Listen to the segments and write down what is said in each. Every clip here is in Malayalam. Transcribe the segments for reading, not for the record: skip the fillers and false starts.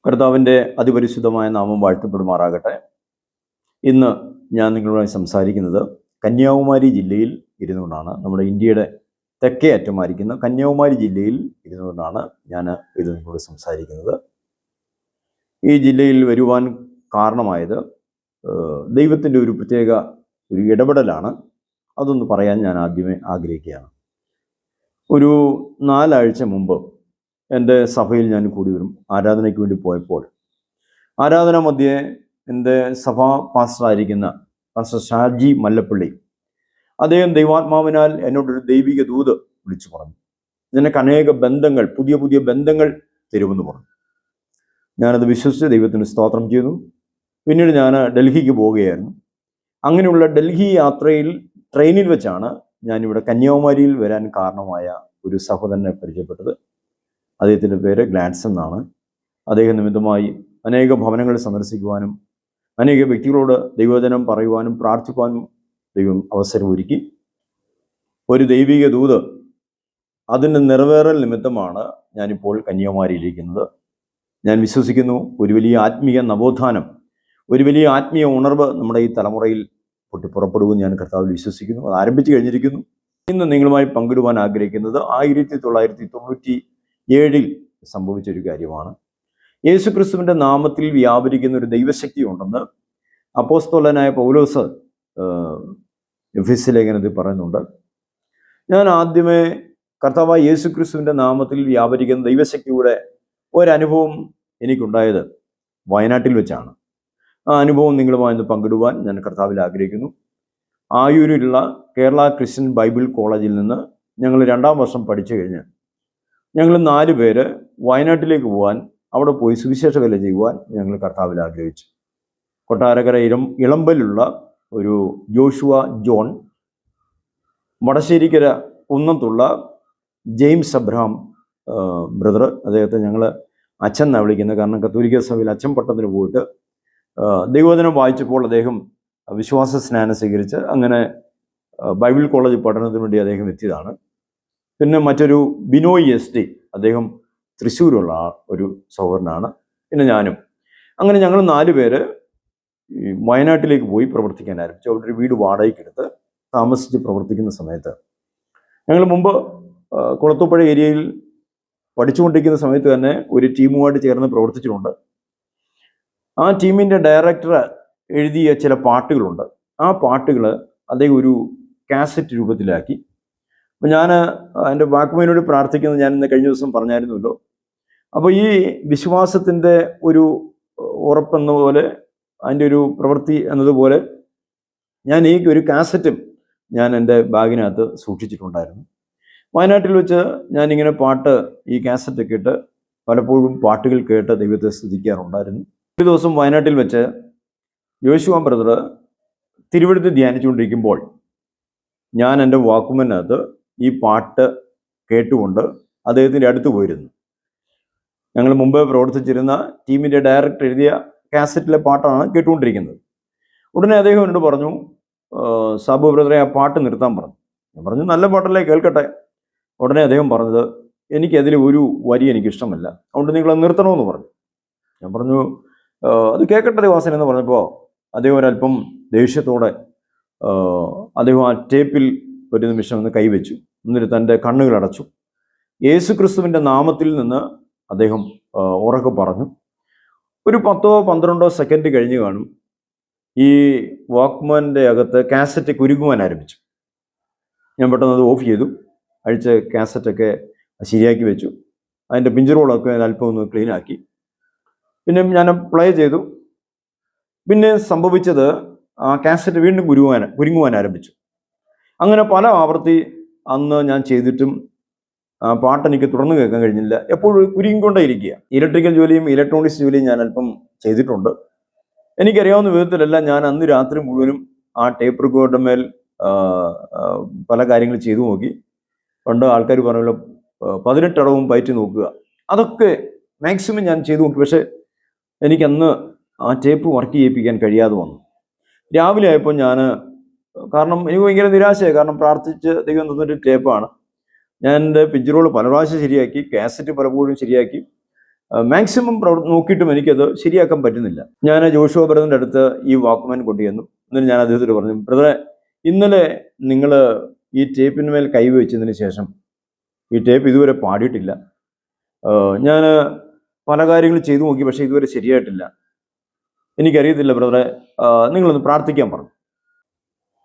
കർത്താവിൻ്റെ അതിപരിശുദ്ധമായ നാമം വാഴ്ത്തപ്പെടുമാറാകട്ടെ. ഇന്ന് ഞാൻ നിങ്ങളുമായി സംസാരിക്കുന്നത് കന്യാകുമാരി ജില്ലയിൽ ഇരുന്നുകൊണ്ടാണ്. നമ്മുടെ ഇന്ത്യയുടെ തെക്കേ അറ്റമായിരിക്കുന്ന കന്യാകുമാരി ജില്ലയിൽ ഇരുന്നുകൊണ്ടാണ് ഞാൻ ഇത് നിങ്ങളോട് സംസാരിക്കുന്നത്. ഈ ജില്ലയിൽ വരുവാൻ കാരണമായത് ദൈവത്തിൻ്റെ ഒരു പ്രത്യേക ഇടപെടലാണ്. അതൊന്ന് പറയാൻ ഞാൻ ആദ്യമേ ആഗ്രഹിക്കുകയാണ്. ഒരു 4 ആഴ്ച മുമ്പ് എൻ്റെ സഭയിൽ ഞാൻ കൂടി വരും ആരാധനയ്ക്ക് വേണ്ടി പോയപ്പോൾ ആരാധന മധ്യേ എൻ്റെ സഭാ പാസ്റ്ററായിരിക്കുന്ന പാസ്റ്റർ ഷാജി മല്ലപ്പള്ളി അദ്ദേഹം ദൈവാത്മാവിനാൽ എന്നോടൊരു ദൈവിക ദൂത് വിളിച്ചു പറഞ്ഞു. നിനക്ക് അനേക ബന്ധങ്ങൾ, പുതിയ പുതിയ ബന്ധങ്ങൾ തരുമെന്ന് പറഞ്ഞു. ഞാനത് വിശ്വസിച്ച് ദൈവത്തിന് സ്തോത്രം ചെയ്തു. പിന്നീട് ഞാൻ ഡൽഹിക്ക് പോവുകയായിരുന്നു. അങ്ങനെയുള്ള ഡൽഹി യാത്രയിൽ ട്രെയിനിൽ വെച്ചാണ് ഞാനിവിടെ കന്യാകുമാരിയിൽ വരാൻ കാരണമായ ഒരു സഹോദരനെ പരിചയപ്പെട്ടത്. അദ്ദേഹത്തിൻ്റെ പേര് ഗ്ലാഡ്സൺ എന്നാണ്. അദ്ദേഹം നിമിത്തമായി അനേക ഭവനങ്ങൾ സന്ദർശിക്കുവാനും അനേക വ്യക്തികളോട് ദൈവവചനം പറയുവാനും പ്രാർത്ഥിക്കുവാനും ദൈവം അവസരം ഒരുക്കി. ഒരു ദൈവിക ദൂത് അതിൻ്റെ നിറവേറൽ നിമിത്തമാണ് ഞാനിപ്പോൾ കന്യാകുമാരിയിലിരിക്കുന്നത്. ഞാൻ വിശ്വസിക്കുന്നു ഒരു വലിയ ആത്മീയ നവോത്ഥാനം, ഒരു വലിയ ആത്മീയ ഉണർവ് നമ്മുടെ ഈ തലമുറയിൽ പൊട്ടിപ്പുറപ്പെടുമെന്ന് ഞാൻ കർത്താവിൽ വിശ്വസിക്കുന്നു. അത് ആരംഭിച്ചു കഴിഞ്ഞിരിക്കുന്നു. ഇന്ന് നിങ്ങളുമായി പങ്കിടുവാൻ ആഗ്രഹിക്കുന്നത് 1997 സംഭവിച്ചൊരു കാര്യമാണ്. യേശുക്രിസ്തുവിൻ്റെ നാമത്തിൽ വ്യാപരിക്കുന്ന ഒരു ദൈവശക്തി ഉണ്ടെന്ന് അപ്പോസ്തലനായ പൗലോസ് എഫെസ്യ ലേഖനത്തിൽ പറയുന്നുണ്ട്. ഞാൻ ആദ്യമേ കർത്താവായ യേശുക്രിസ്തുവിൻ്റെ നാമത്തിൽ വ്യാപരിക്കുന്ന ദൈവശക്തിയുടെ ഒരനുഭവം എനിക്കുണ്ടായത് വയനാട്ടിൽ വെച്ചാണ്. ആ അനുഭവം നിങ്ങളുമായി ഒന്ന് പങ്കിടുവാൻ ഞാൻ കർത്താവിൽ ആഗ്രഹിക്കുന്നു. ആയൂരിലുള്ള കേരള ക്രിസ്ത്യൻ ബൈബിൾ കോളേജിൽ നിന്ന് ഞങ്ങൾ 2ാം വർഷം പഠിച്ചു കഴിഞ്ഞ് ഞങ്ങൾ 4 പേര് വയനാട്ടിലേക്ക് പോകാൻ, അവിടെ പോയി സുവിശേഷ വേല ചെയ്യുവാൻ ഞങ്ങൾ കർത്താവിൽ ആഗ്രഹിച്ചു. കൊട്ടാരക്കര ഇളമ്പലുള്ള ഒരു ജോഷുവ ജോൺ, വടശ്ശേരിക്കര കുന്നത്തുള്ള ജെയിംസ് അബ്രഹാം ബ്രദർ, അദ്ദേഹത്തെ ഞങ്ങൾ അച്ഛൻ എന്നാണ് വിളിക്കുന്നത്. കാരണം കത്തോലിക്ക സഭയിൽ അച്ഛൻ പട്ടത്തിന് പോയിട്ട് ദൈവവചനം വായിച്ചപ്പോൾ അദ്ദേഹം വിശ്വാസ സ്നാനം സ്വീകരിച്ച് അങ്ങനെ ബൈബിൾ കോളേജ് പഠനത്തിന് വേണ്ടി അദ്ദേഹം എത്തിയതാണ്. പിന്നെ മറ്റൊരു ബിനോയ് SD, അദ്ദേഹം തൃശ്ശൂരുള്ള ഒരു സഹോദരനാണ്. പിന്നെ ഞാനും. അങ്ങനെ ഞങ്ങൾ 4 പേര് വയനാട്ടിലേക്ക് പോയി പ്രവർത്തിക്കാൻ ആരംഭിച്ചു. അവിടെ ഒരു വീട് വാടകയ്ക്കെടുത്ത് താമസിച്ച് പ്രവർത്തിക്കുന്ന സമയത്ത് ഞങ്ങൾ മുമ്പ് കുളത്തൂപ്പുഴ ഏരിയയിൽ പഠിച്ചുകൊണ്ടിരിക്കുന്ന സമയത്ത് തന്നെ ഒരു ടീമുമായിട്ട് ചേർന്ന് പ്രവർത്തിച്ചിട്ടുണ്ട്. ആ ടീമിൻ്റെ ഡയറക്ടർ എഴുതിയ ചില പാട്ടുകളുണ്ട്. ആ പാട്ടുകൾ അദ്ദേഹം ഒരു കാസറ്റ് രൂപത്തിലാക്കി. അപ്പോൾ ഞാൻ എൻ്റെ വാക്കുമേനോട് പ്രാർത്ഥിക്കുന്നത് ഞാൻ ഇന്ന് കഴിഞ്ഞ ദിവസം പറഞ്ഞായിരുന്നല്ലോ. അപ്പോൾ ഈ വിശ്വാസത്തിൻ്റെ ഒരു ഉറപ്പെന്ന പോലെ, അതിൻ്റെ ഒരു പ്രവൃത്തി എന്നതുപോലെ ഞാൻ ഈ ഒരു കാസറ്റും ഞാൻ എൻ്റെ ബാഗിനകത്ത് സൂക്ഷിച്ചിട്ടുണ്ടായിരുന്നു. വയനാട്ടിൽ വെച്ച് ഞാനിങ്ങനെ ഈ കാസറ്റൊക്കെ ഇട്ട് പലപ്പോഴും പാട്ടുകൾ കേട്ട് ദൈവത്തെ സ്തുതിക്കാറുണ്ടായിരുന്നു. ഒരു ദിവസം വയനാട്ടിൽ വെച്ച് യോശുവ ബ്രദർ തിരുവെഴുത്ത് ധ്യാനിച്ചുകൊണ്ടിരിക്കുമ്പോൾ ഞാൻ എൻ്റെ വാക്കുമനകത്ത് ഈ പാട്ട് കേട്ടുകൊണ്ട് അദ്ദേഹത്തിൻ്റെ അടുത്ത് പോയിരുന്നു. ഞങ്ങൾ മുമ്പ് പ്രവർത്തിച്ചിരുന്ന ടീമിൻ്റെ ഡയറക്ടർ എഴുതിയ കാസറ്റിലെ പാട്ടാണ് കേട്ടുകൊണ്ടിരിക്കുന്നത്. ഉടനെ അദ്ദേഹം എന്നോട് പറഞ്ഞു, സാബു ബ്രദറെ ആ പാട്ട് നിർത്താൻ പറഞ്ഞു. ഞാൻ പറഞ്ഞു, നല്ല പാട്ടല്ലേ, കേൾക്കട്ടെ. ഉടനെ അദ്ദേഹം പറഞ്ഞത്, എനിക്കതിൽ ഒരു വരി എനിക്കിഷ്ടമല്ല, അതുകൊണ്ട് നിങ്ങളത് നിർത്തണമെന്ന് പറഞ്ഞു. ഞാൻ പറഞ്ഞു, അത് കേൾക്കട്ടെ ദേവാസൻ എന്ന് പറഞ്ഞപ്പോൾ അദ്ദേഹം ഒരല്പം ദേഷ്യത്തോടെ അദ്ദേഹം ആ ടേപ്പിൽ ഒരു നിമിഷം ഒന്ന് കൈവച്ചു. എന്നിട്ട് തൻ്റെ കണ്ണുകൾ അടച്ചു. യേശുക്രിസ്തുവിൻ്റെ നാമത്തിൽ നിന്ന് അദ്ദേഹം ഉറക്കെ പറഞ്ഞു. ഒരു 10-12 സെക്കൻഡ് കഴിഞ്ഞ് കാണും. ഈ വാക്ക്മാൻ്റെ അകത്ത് കാസറ്റ് കുരുങ്ങുവാൻ ആരംഭിച്ചു. ഞാൻ പെട്ടെന്ന് അത് ഓഫ് ചെയ്തു. അഴിച്ച കാസറ്റൊക്കെ ശരിയാക്കി വെച്ചു. അതിൻ്റെ പിഞ്ചറുകളൊക്കെ അല്പം ഒന്ന് ക്ലീനാക്കി. പിന്നെ ഞാൻ പ്ലേ ചെയ്തു. പിന്നെ സംഭവിച്ചത് ആ കാസറ്റ് വീണ്ടും കുരുങ്ങുവാൻ ആരംഭിച്ചു. അങ്ങനെ പല ആവർത്തി അന്ന് ഞാൻ ചെയ്തിട്ടും ആ പാട്ട് എനിക്ക് തുടർന്ന് കേൾക്കാൻ കഴിഞ്ഞില്ല. എപ്പോഴും കുരുങ്ങിക്കൊണ്ടേ ഇരിക്കുക. ഇലക്ട്രിക്കൽ ജോലിയും ഇലക്ട്രോണിക്സ് ജോലിയും ഞാൻ അല്പം ചെയ്തിട്ടുണ്ട്. എനിക്കറിയാവുന്ന വിധത്തിലല്ല ഞാൻ അന്ന് രാത്രി മുഴുവനും ആ ടേപ്പ് റെക്കോർഡർ മേൽ പല കാര്യങ്ങൾ ചെയ്തു നോക്കി. പണ്ട് ആൾക്കാർ പറഞ്ഞല്ലോ 18 അടവും പയറ്റി നോക്കുക, അതൊക്കെ മാക്സിമം ഞാൻ ചെയ്തു നോക്കി. പക്ഷേ എനിക്കന്ന് ആ ടേപ്പ് വർക്ക് ചെയ്യിപ്പിക്കാൻ കഴിയാതെ വന്നു. രാവിലെ ആയപ്പോൾ കാരണം എനിക്ക് ഭയങ്കര നിരാശയായി. കാരണം പ്രാർത്ഥിച്ച് ദൈവം തന്നൊരു ടേപ്പാണ്. ഞാൻ എൻ്റെ പിഞ്ചറുകൾ പല പ്രാവശ്യം ശരിയാക്കി, കാസറ്റ് പലപ്പോഴും ശരിയാക്കി. മാക്സിമം നോക്കിയിട്ടും എനിക്കത് ശരിയാക്കാൻ പറ്റുന്നില്ല. ഞാൻ ജോഷുവ ബ്രദറിൻ്റെ അടുത്ത് ഈ വാക്ക്മാൻ കൊണ്ടുചെന്നു. എന്നിട്ട് ഞാൻ അദ്ദേഹത്തോട് പറഞ്ഞു, ബ്രദറെ, ഇന്നലെ നിങ്ങൾ ഈ ടേപ്പിന്മേൽ കൈവച്ചതിന് ശേഷം ഈ ടേപ്പ് ഇതുവരെ പാടിയിട്ടില്ല. ഞാൻ പല കാര്യങ്ങൾ ചെയ്തു നോക്കി, പക്ഷേ ഇതുവരെ ശരിയായിട്ടില്ല. എനിക്കറിയത്തില്ല ബ്രദറെ, നിങ്ങളൊന്ന് പ്രാർത്ഥിക്കാൻ പറഞ്ഞു.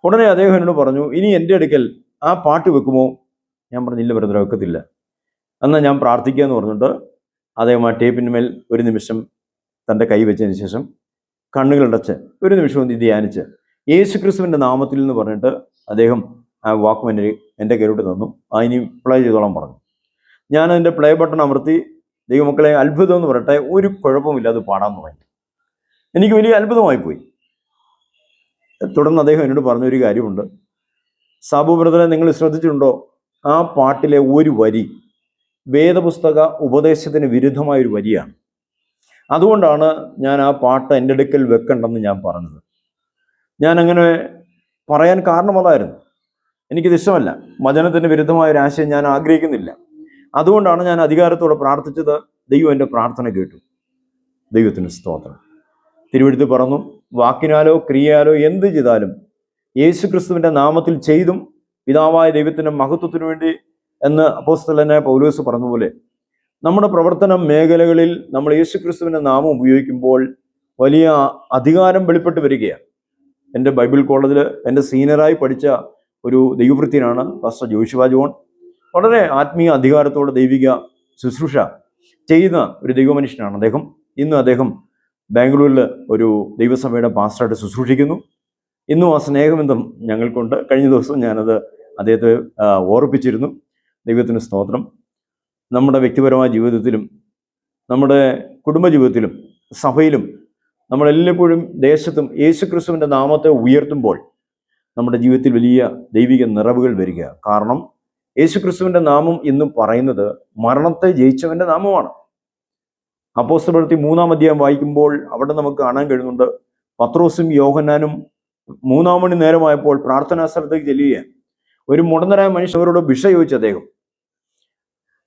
ഉടനെ അദ്ദേഹം എന്നോട് പറഞ്ഞു, ഇനി എൻ്റെ അടുക്കൽ ആ പാട്ട് വെക്കുമോ? ഞാൻ പറഞ്ഞില്ല ബ്രദറെ, വെക്കത്തില്ല. എന്നാൽ ഞാൻ പ്രാർത്ഥിക്കുക എന്ന് പറഞ്ഞിട്ട് അദ്ദേഹം ആ ടേപ്പിൻ്റെ മേൽ ഒരു നിമിഷം തൻ്റെ കൈ വെച്ചതിന് ശേഷം കണ്ണുകളടച്ച് ഒരു നിമിഷം ഒന്ന് ധ്യാനിച്ച് യേശു ക്രിസ്തുവിൻ്റെ നാമത്തിൽ എന്ന് പറഞ്ഞിട്ട് അദ്ദേഹം ആ വാക്ക്മാൻ എൻ്റെ കയ്യിലോട്ട് തന്നു. ഇനി പ്ലേ ചെയ്തോളാൻ പറഞ്ഞു. ഞാൻ അതിൻ്റെ പ്ലേ ബട്ടൺ അമർത്തി. ദൈവമക്കളെ, അത്ഭുതം എന്ന് പറയട്ടെ, ഒരു കുഴപ്പമില്ല, അത് പാടാൻ തുടങ്ങി. എനിക്ക് വലിയ അത്ഭുതമായിപ്പോയി. തുടർന്ന് അദ്ദേഹം എന്നോട് പറഞ്ഞൊരു കാര്യമുണ്ട്. സാബു ബ്രദറെ, നിങ്ങൾ ശ്രദ്ധിച്ചിട്ടുണ്ടോ? ആ പാട്ടിലെ ഒരു വരി വേദപുസ്തക ഉപദേശത്തിന് വിരുദ്ധമായൊരു വരിയാണ്. അതുകൊണ്ടാണ് ഞാൻ ആ പാട്ട് എൻ്റെ അടുക്കൽ വെക്കണ്ടെന്ന് ഞാൻ പറഞ്ഞത്. ഞാൻ അങ്ങനെ പറയാൻ കാരണം അതായിരുന്നു. എനിക്കിത് ഇഷ്ടമല്ല. വചനത്തിന് വിരുദ്ധമായ ഒരു ആശയം ഞാൻ ആഗ്രഹിക്കുന്നില്ല. അതുകൊണ്ടാണ് ഞാൻ അധികാരത്തോടെ പ്രാർത്ഥിച്ചത്. ദൈവം എൻ്റെ പ്രാർത്ഥന കേട്ടു. ദൈവത്തിന് സ്തോത്രം. തിരുവെഴുത്ത് പറഞ്ഞു, വാക്കിനാലോ ക്രിയയാലോ എന്ത് ചെയ്താലും യേശു ക്രിസ്തുവിൻ്റെ നാമത്തിൽ ചെയ്തും പിതാവായ ദൈവത്തിൻ്റെ മഹത്വത്തിനു വേണ്ടി എന്ന് അപ്പോസ്തലനായ പൗലോസ് പറഞ്ഞതുപോലെ നമ്മുടെ പ്രവർത്തന മേഖലകളിൽ നമ്മൾ യേശു ക്രിസ്തുവിൻ്റെ നാമം ഉപയോഗിക്കുമ്പോൾ വലിയ അധികാരം വെളിപ്പെട്ട് വരികയാണ്. എൻ്റെ ബൈബിൾ കോളേജിൽ എൻ്റെ സീനിയറായി പഠിച്ച ഒരു ദൈവവൃത്യനാണ് പാസ്റ്റർ ജോഷുവ ജോൺ. വളരെ ആത്മീയ അധികാരത്തോടെ ദൈവിക ശുശ്രൂഷ ചെയ്യുന്ന ഒരു ദൈവമനുഷ്യനാണ് അദ്ദേഹം. ഇന്ന് അദ്ദേഹം ബാംഗ്ലൂരിൽ ഒരു ദൈവസഭയുടെ പാസ്റ്ററായിട്ട് ശുശ്രൂഷിക്കുന്നു. ഇന്നും ആ സ്നേഹബന്ധം ഞങ്ങൾക്കുണ്ട്. കഴിഞ്ഞ ദിവസം ഞാനത് അദ്ദേഹത്തെ ഓർപ്പിച്ചിരുന്നു. ദൈവത്തിന് സ്തോത്രം. നമ്മുടെ വ്യക്തിപരമായ ജീവിതത്തിലും നമ്മുടെ കുടുംബജീവിതത്തിലും സഭയിലും നമ്മളെല്ലായ്പ്പോഴും ദേശത്തും യേശു ക്രിസ്തുവിൻ്റെ നാമത്തെ ഉയർത്തുമ്പോൾ നമ്മുടെ ജീവിതത്തിൽ വലിയ ദൈവിക നിറവുകൾ വരിക. കാരണം യേശു ക്രിസ്തുവിൻ്റെ നാമം എന്നും പറയുന്നത് മരണത്തെ ജയിച്ചവൻ്റെ നാമമാണ്. അപ്പോസ്തലപ്രവൃത്തി 3-ാം അധ്യായം വായിക്കുമ്പോൾ അവിടെ നമുക്ക് കാണാൻ കഴിയുന്നുണ്ട്, പത്രോസും യോഹന്നാനും 3-ാം മണി നേരമായപ്പോൾ പ്രാർത്ഥനാ സ്ഥലത്തേക്ക് ചെല്ലുകയാണ്. ഒരു മുടന്തരായ മനുഷ്യരോട് ഭിക്ഷ ചോദിച്ചു അദ്ദേഹം.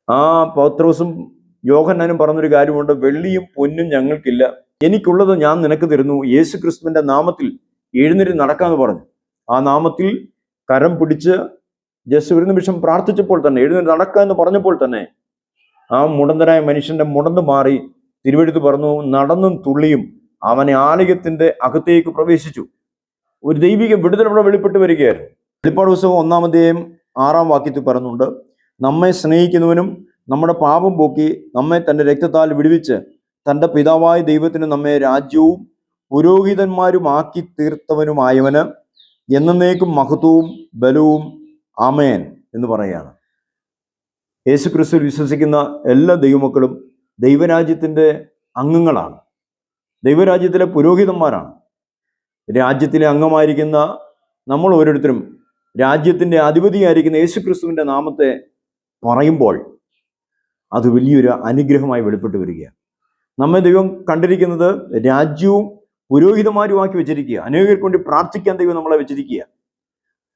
ആ പത്രോസും യോഹന്നാനും പറഞ്ഞൊരു കാര്യമുണ്ട്, വെള്ളിയും പൊന്നും ഞങ്ങൾക്കില്ല, എനിക്കുള്ളത് ഞാൻ നിനക്ക് തരുന്നു, യേശു ക്രിസ്തുവിൻ്റെ നാമത്തിൽ എഴുന്നേറ്റ് നടക്കാമെന്ന് പറഞ്ഞു. ആ നാമത്തിൽ കരം പിടിച്ച് ജസ്റ്റ് ഒരു നിമിഷം പ്രാർത്ഥിച്ചപ്പോൾ തന്നെ, എഴുന്നേറ്റ് നടക്കാമെന്ന് പറഞ്ഞപ്പോൾ തന്നെ ആ മുടന്തരായ മനുഷ്യന്റെ മുടന്ന് മാറി. തിരുവെഴുത്ത് പറഞ്ഞു, നടന്നും തുള്ളിയും അവനെ ആലയത്തിന്റെ അകത്തേക്ക് പ്രവേശിച്ചു. ഒരു ദൈവിക വിടുതൽ അവിടെ വെളിപ്പെട്ട് വരികയായിരുന്നു. വെളിപ്പാട് പുസ്തകം 1-ാം അധ്യായം 6-ാം വാക്യത്തിൽ പറയുന്നുണ്ട്, നമ്മെ സ്നേഹിക്കുന്നവനും നമ്മുടെ പാപം പോക്കി നമ്മെ തൻ്റെ രക്തത്താൽ വിടുവിച്ച് തൻ്റെ പിതാവായ ദൈവത്തിന് നമ്മെ രാജ്യവും പുരോഹിതന്മാരുമാക്കി തീർത്തവനുമായവന് എന്നേക്കും മഹത്വവും ബലവും ആമേൻ എന്ന് പറയുകയാണ്. യേശു ക്രിസ്തുവിൽ വിശ്വസിക്കുന്ന എല്ലാ ദൈവമക്കളും ദൈവരാജ്യത്തിൻ്റെ അംഗങ്ങളാണ്, ദൈവരാജ്യത്തിലെ പുരോഹിതന്മാരാണ്. രാജ്യത്തിലെ അംഗമായിരിക്കുന്ന നമ്മൾ ഓരോരുത്തരും രാജ്യത്തിൻ്റെ അധിപതിയായിരിക്കുന്ന യേശു ക്രിസ്തുവിൻ്റെ നാമത്തെ പറയുമ്പോൾ അത് വലിയൊരു അനുഗ്രഹമായി വെളിപ്പെട്ട് വരികയാണ്. നമ്മെ ദൈവം കണ്ടിരിക്കുന്നത് രാജ്യവും പുരോഹിതന്മാരുമാക്കി വെച്ചിരിക്കുക. അനേകർക്ക് വേണ്ടി പ്രാർത്ഥിക്കാൻ ദൈവം നമ്മളെ വെച്ചിരിക്കുക.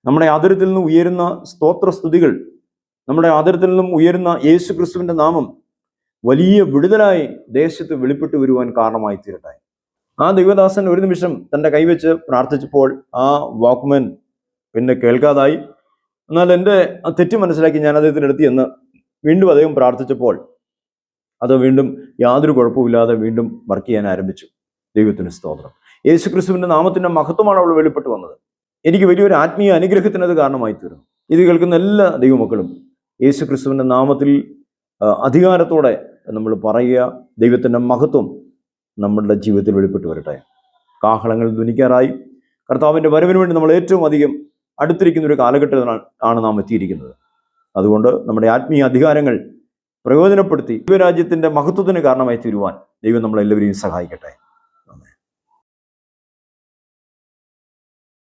നമ്മുടെ ആദരത്തിൽ നിന്നും ഉയരുന്ന സ്തോത്രസ്തുതികൾ, നമ്മുടെ ആദരത്തിൽ നിന്നും ഉയരുന്ന യേശു ക്രിസ്തുവിൻ്റെ നാമം വലിയ വിടുതലായി ദേശത്ത് വെളിപ്പെട്ട് വരുവാൻ കാരണമായി തീരട്ടെ. ആ ദൈവദാസൻ ഒരു നിമിഷം തൻ്റെ കൈവച്ച് പ്രാർത്ഥിച്ചപ്പോൾ ആ വാക്ക്മാൻ പിന്നെ കേൾക്കാതായി. എന്നാൽ എൻ്റെ തെറ്റ് മനസ്സിലാക്കി ഞാൻ അദ്ദേഹത്തിൻ്റെ അടുത്ത് ചെന്ന് വീണ്ടും അദ്ദേഹം പ്രാർത്ഥിച്ചപ്പോൾ അത് വീണ്ടും യാതൊരു കുഴപ്പമില്ലാതെ വീണ്ടും വർക്ക് ചെയ്യാൻ ആരംഭിച്ചു. ദൈവത്തിന് സ്തോത്രം. യേശു ക്രിസ്തുവിൻ്റെ നാമത്തിൻ്റെ മഹത്വമാണ് അവൾ വെളിപ്പെട്ട് വന്നത്. എനിക്ക് വലിയൊരു ആത്മീയ അനുഗ്രഹത്തിന് അത് കാരണമായി തീർന്നു. ഇത് കേൾക്കുന്ന എല്ലാ ദൈവമക്കളും യേശു ക്രിസ്തുവിൻ്റെ നാമത്തിൽ അധികാരത്തോടെ നമ്മൾ പറയുക. ദൈവത്തിൻ്റെ മഹത്വം നമ്മളുടെ ജീവിതത്തിൽ വെളിപ്പെട്ട് വരട്ടെ. കാഹളങ്ങൾ ധ്വനിക്കാറായി. കർത്താവിൻ്റെ വരവിന് വേണ്ടി നമ്മൾ ഏറ്റവും അധികം അടുത്തിരിക്കുന്ന ഒരു കാലഘട്ടത്തിലാണ് നാം എത്തിയിരിക്കുന്നത്. അതുകൊണ്ട് നമ്മുടെ ആത്മീയ അധികാരങ്ങൾ പ്രയോജനപ്പെടുത്തി ദൈവരാജ്യത്തിൻ്റെ മഹത്വത്തിന് കാരണമായി തീരുവാൻ ദൈവം നമ്മളെല്ലാവരെയും സഹായിക്കട്ടെ.